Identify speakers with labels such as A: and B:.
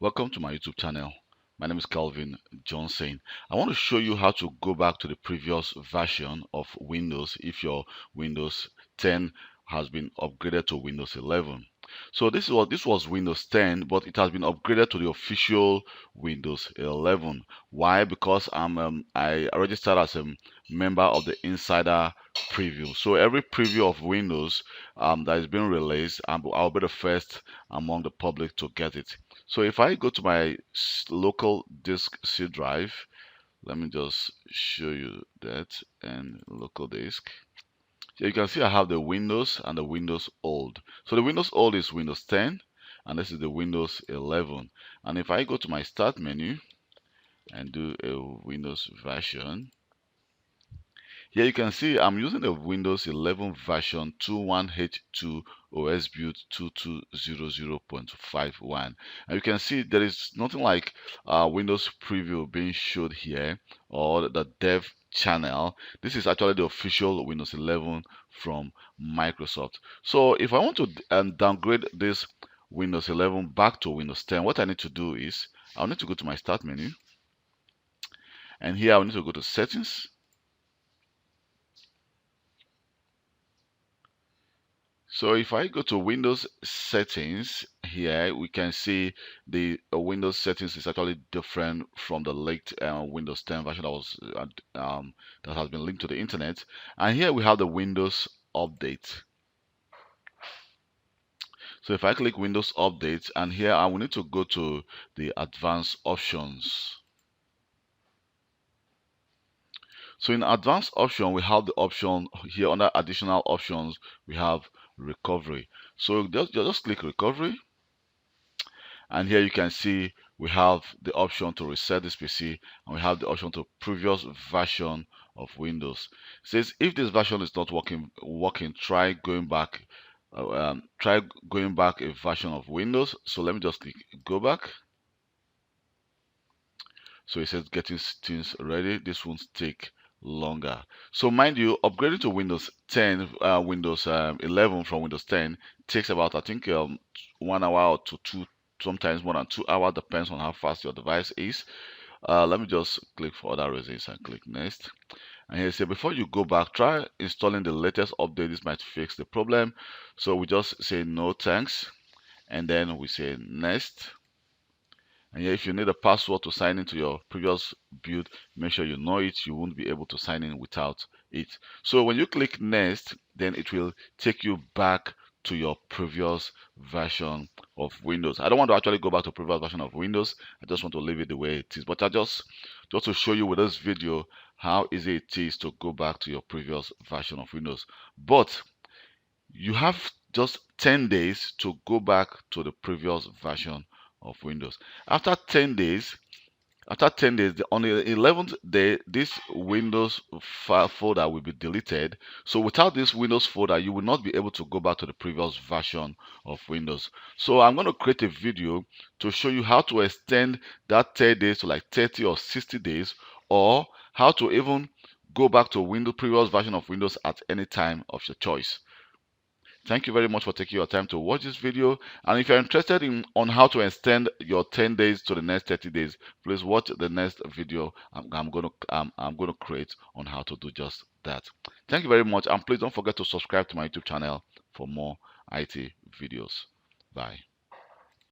A: Welcome to my YouTube channel. My name is Kelvin Johnson. I want to show you how to go back to the previous version of Windows if your Windows 10 has been upgraded to Windows 11. So this was Windows 10, but it has been upgraded to the official Windows 11. Why? Because I registered as a member of the Insider Preview. So every preview of Windows that is being released, I'll be the first among the public to get it. So if I go to my local disk C drive, let me just show you that, and local disk. Here you can see I have the Windows and the Windows Old. So the Windows Old is Windows 10, and this is the Windows 11. And if I go to my Start menu and do a Windows version, here you can see I'm using the Windows 11 version 21H2 OS build 2200.51, and you can see there is nothing like Windows preview being showed here or the dev channel. This is actually the official Windows 11 from Microsoft. So if I want to downgrade this Windows 11 back to Windows 10, what I need to do is I'll need to go to my Start menu, and here I'll need to go to Settings. So if I go to Windows settings here, we can see the Windows settings is actually different from the leaked Windows 10 version that has been linked to the internet. And here we have the Windows Update. So if I click Windows Update, and here I will need to go to the Advanced Options. So in Advanced Option, we have the option here under Additional Options, we have Recovery. So just click Recovery, and here you can see we have the option to reset this PC, and we have the option to previous version of Windows. It says if this version is not working, try going back a version of Windows. So let me just click Go Back. So it says getting things ready. This won't take longer. So mind you, upgrading to Windows 10, Windows 11 from Windows 10 takes about, I think, 1 hour or to 2, sometimes more than 2 hours, depends on how fast your device is. Let me just click for other reasons and click Next. And here it says before you go back, try installing the latest update. This might fix the problem. So we just say no thanks, and then we say Next. And yeah, if you need a password to sign into your previous build, make sure you know it. You won't be able to sign in without it. So when you click Next, then it will take you back to your previous version of Windows. I don't want to actually go back to previous version of Windows. I just want to leave it the way it is. But I just to show you with this video how easy it is to go back to your previous version of Windows. But you have just 10 days to go back to the previous version of Windows. After 10 days, on the 11th day, this Windows file folder will be deleted. So without this Windows folder, you will not be able to go back to the previous version of Windows. So I'm going to create a video to show you how to extend that 10 days to like 30 or 60 days, or how to even go back to Windows previous version of Windows at any time of your choice. Thank you very much for taking your time to watch this video. And if you're interested on how to extend your 10 days to the next 30 days, please watch the next video I'm going to create on how to do just that. Thank you very much, and please don't forget to subscribe to my YouTube channel for more IT videos. Bye.